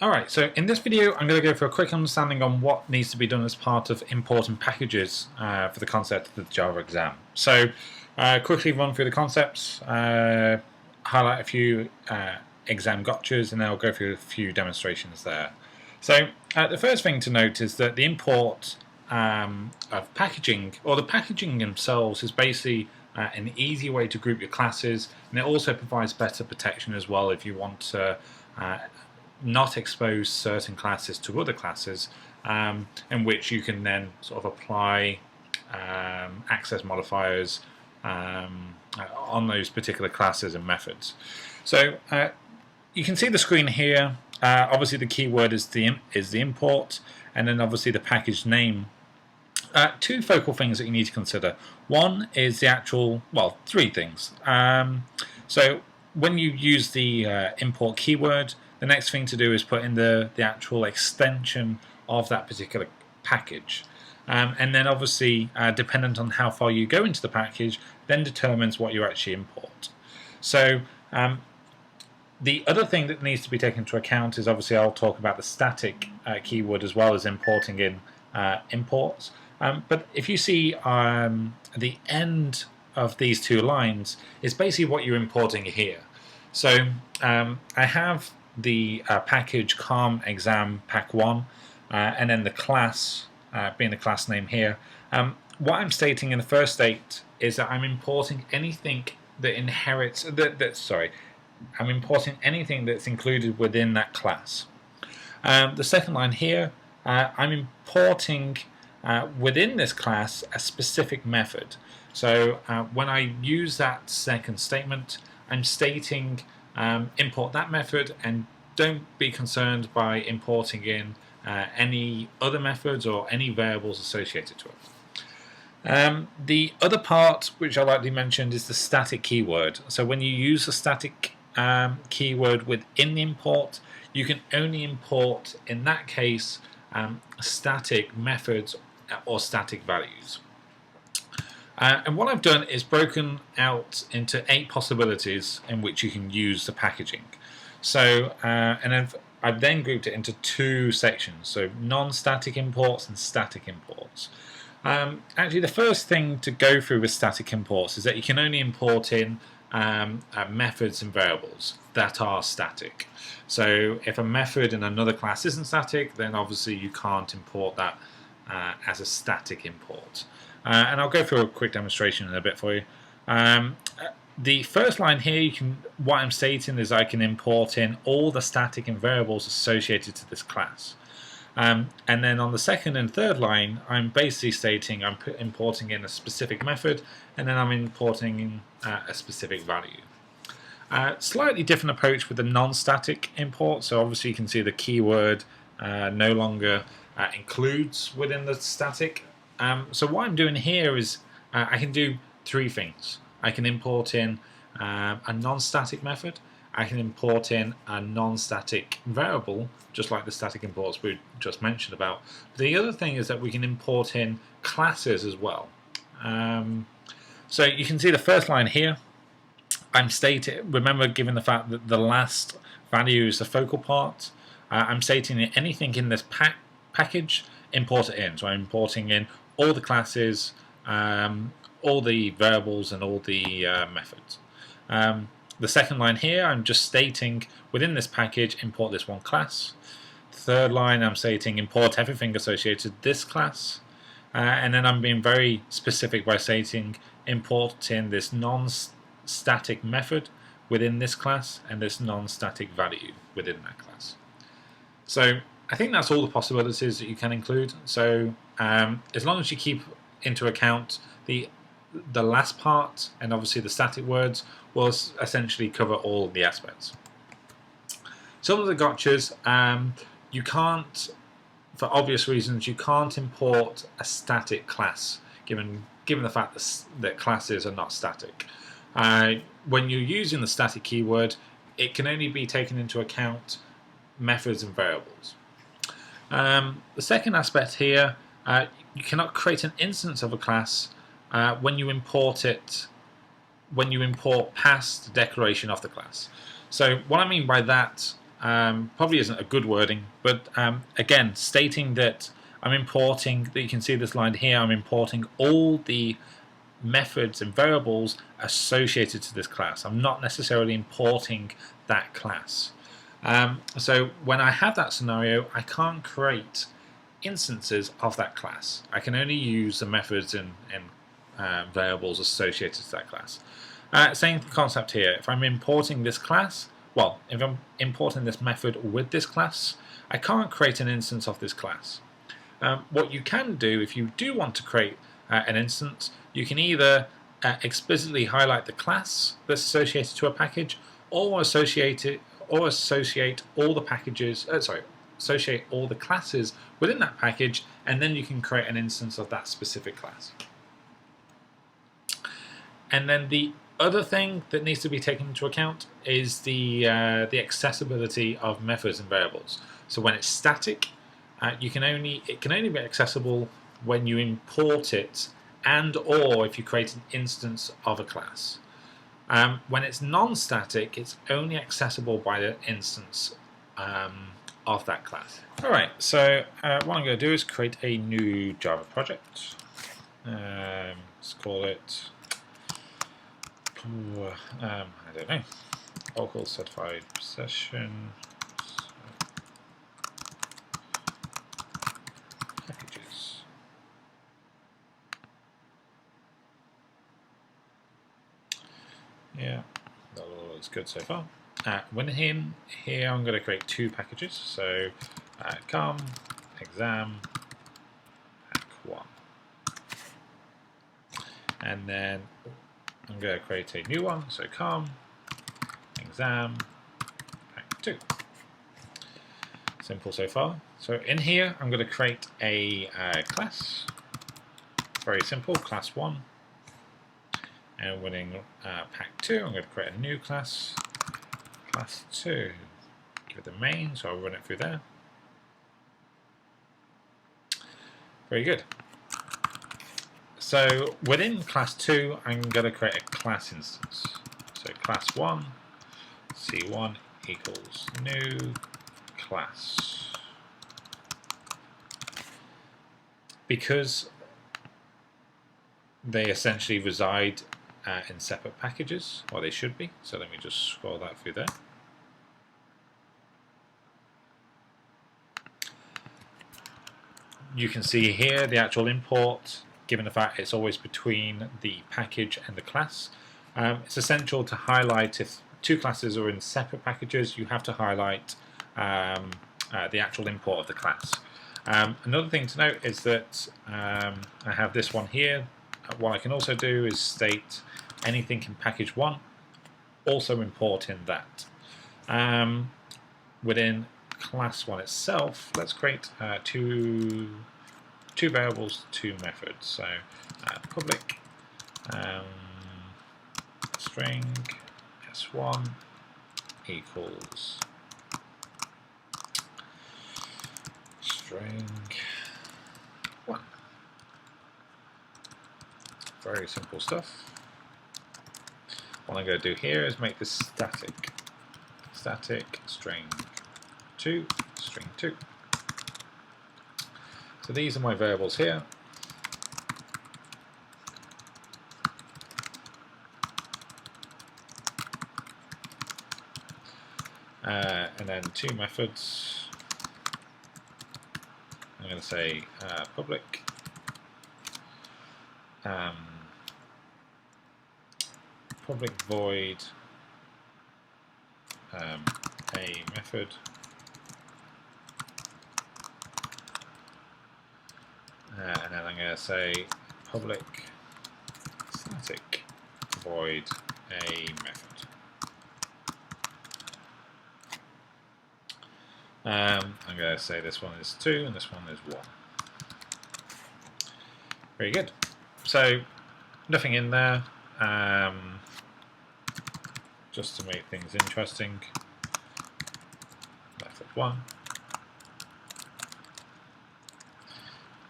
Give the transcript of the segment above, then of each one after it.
Alright, so in this video I'm going to go for a quick understanding on what needs to be done as part of importing packages for the concept of the Java exam. So quickly run through the concepts, highlight a few exam gotchas, and then I'll go through a few demonstrations there. So the first thing to note is that the import of packaging, or the packaging themselves, is basically an easy way to group your classes, and it also provides better protection as well if you want to not expose certain classes to other classes, in which you can then sort of apply access modifiers on those particular classes and methods. So you can see the screen here. Obviously the keyword is the import, and then obviously the package name. Two focal things that you need to consider. One is the actual, well, three things. So when you use the import keyword, the next thing to do is put in the actual extension of that particular package. And then obviously, dependent on how far you go into the package, then determines what you actually import. So the other thing that needs to be taken into account is, obviously I'll talk about the static keyword as well as importing in imports. But if you see the end of these two lines is basically what you're importing here. So I have the package CALM exam pack1, and then the class being the class name here. What I'm stating in the first state is that I'm importing anything that inherits I'm importing anything that's included within that class. The second line here, I'm importing within this class a specific method. So when I use that second statement, I'm stating import that method, and don't be concerned by importing in any other methods or any variables associated to it. The other part which I likely mentioned is the static keyword. So when you use the static keyword within the import, you can only import, in that case, static methods or static values. And what I've done is broken out into 8 possibilities in which you can use the packaging. So, and I've then grouped it into 2 sections, so non-static imports and static imports. Actually, the first thing to go through with static imports is that you can only import in methods and variables that are static. So if a method in another class isn't static, then obviously you can't import that as a static import. And I'll go through a quick demonstration in a bit for you. The first line here, what I'm stating is I can import in all the static and variables associated to this class. And then on the second and third line, I'm basically stating I'm importing in a specific method, and then I'm importing in a specific value. Slightly different approach with the non-static import. So obviously you can see the keyword no longer includes within the static. So what I'm doing here is I can do 3 things. I can import in a non-static method, I can import in a non-static variable, just like the static imports we just mentioned about. But the other thing is that we can import in classes as well. So you can see the first line here, I'm stating, remember, given the fact that the last value is the focal part, I'm stating that anything in this package, import it in. So I'm importing in all the classes, all the variables, and all the methods. The second line here, I'm just stating within this package, import this one class. Third line, I'm stating import everything associated with this class. And then I'm being very specific by stating import in this non-static method within this class and this non-static value within that class. So I think that's all the possibilities that you can include. So as long as you keep into account the last part, and obviously the static words will essentially cover all of the aspects. Some of the gotchas, you can't, for obvious reasons, you can't import a static class given the fact that classes are not static. When you're using the static keyword, it can only be taken into account methods and variables. The second aspect here, you cannot create an instance of a class when you import past the declaration of the class. So what I mean by that, probably isn't a good wording, but again, stating that I'm importing, that you can see this line here, I'm importing all the methods and variables associated to this class. I'm not necessarily importing that class. So when I have that scenario, I can't create instances of that class. I can only use the methods and variables associated to that class. Same concept here. If I'm importing this class, well, if I'm importing this method with this class, I can't create an instance of this class. What you can do, if you do want to create an instance, you can either explicitly highlight the class that's associated to a package, or associate all the packages. Associate all the classes within that package, and then you can create an instance of that specific class. And then the other thing that needs to be taken into account is the accessibility of methods and variables. So when it's static, it can only be accessible when you import it, and or if you create an instance of a class. When it's non-static, it's only accessible by the instance of that class. Alright, so what I'm going to do is create a new Java project. Let's call it, I don't know, Oracle Certified Session Packages. Yeah, that all looks good so far. When here I'm going to create two packages, so com exam pack 1, and then I'm going to create a new one, so com exam pack 2. Simple so far. So in here I'm going to create a class, very simple, class 1, and within pack 2 I'm going to create a new class, class 2. Give it the main, so I'll run it through there. Very good. So within class 2, I'm going to create a class instance. So class 1, C1 equals new class. Because they essentially reside in separate packages, or they should be. So let me just scroll that through there. You can see here the actual import, given the fact it's always between the package and the class. It's essential to highlight if two classes are in separate packages, you have to highlight the actual import of the class. Another thing to note is that I have this one here. What I can also do is state anything in package 1, also import in that. Within class 1 itself, let's create two variables, two methods. So public string s1 equals string 1. Very simple stuff. What I'm going to do here is make this static. Static string 2, string 2. So these are my variables here. And then two methods. I'm going to say public public void a method and then I'm going to say public static void a method. I'm going to say this one is 2 and this one is 1. Very good. So nothing in there. Just to make things interesting. Method 1.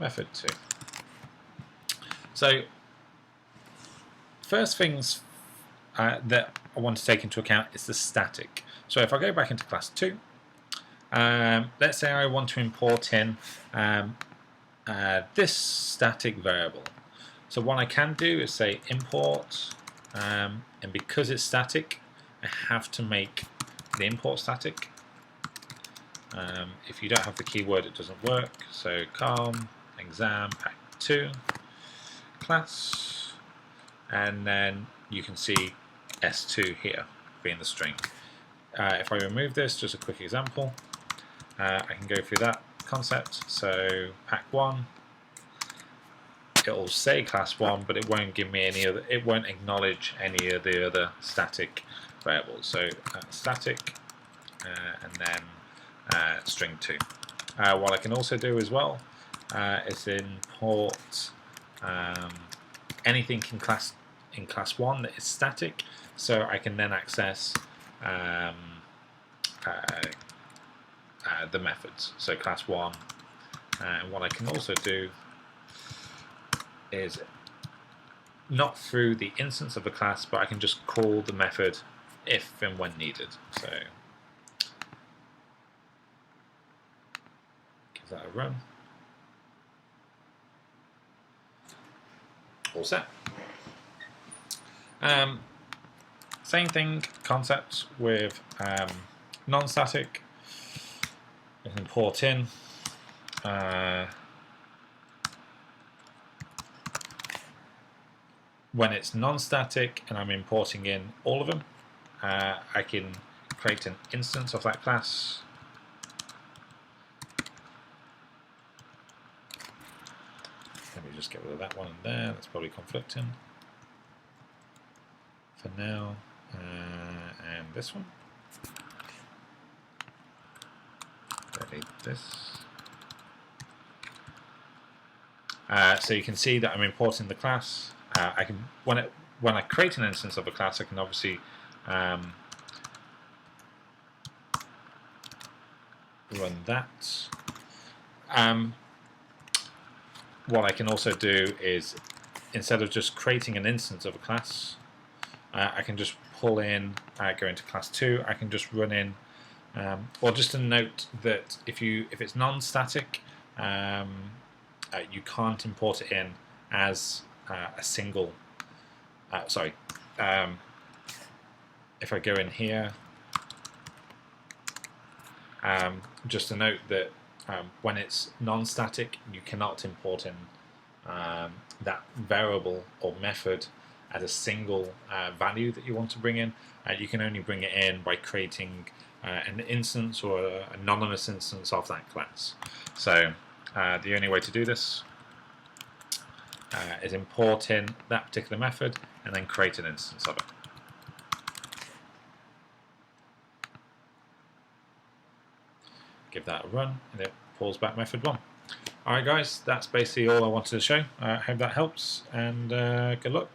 Method 2. So first things that I want to take into account is the static. So if I go back into class 2, Let's say I want to import in this static variable. So what I can do is say import, and because it's static, I have to make the import static. If you don't have the keyword, it doesn't work. So calm exam pack2 class, and then you can see s2 here being the string. If I remove this, just a quick example, I can go through that concept. So pack1, it'll say class 1, but it won't give me any other, it won't acknowledge any of the other static variables. So static, and then string 2. What I can also do as well is import anything in class 1 that is static, so I can then access the methods. So class 1, and what I can also do is not through the instance of a class, but I can just call the method if and when needed. So give that a run. All set. Same thing, concepts with non-static. I can import in when it's non-static and I'm importing in all of them, I can create an instance of that class. Let me just get rid of that one in there, that's probably conflicting for now, and this one. Delete this. So you can see that I'm importing the class. I can when I create an instance of a class, I can obviously run that. What I can also do is, instead of just creating an instance of a class, I can just pull in, go into class 2. I can just run in. Or just a note that if it's non-static, you can't import it in as a single. If I go in here, just a note that when it's non-static, you cannot import in that variable or method as a single value that you want to bring in. You can only bring it in by creating an instance or an anonymous instance of that class. So the only way to do this is import in that particular method and then create an instance of it. Give that a run and it pulls back method 1. Alright guys, that's basically all I wanted to show. I hope that helps, and good luck.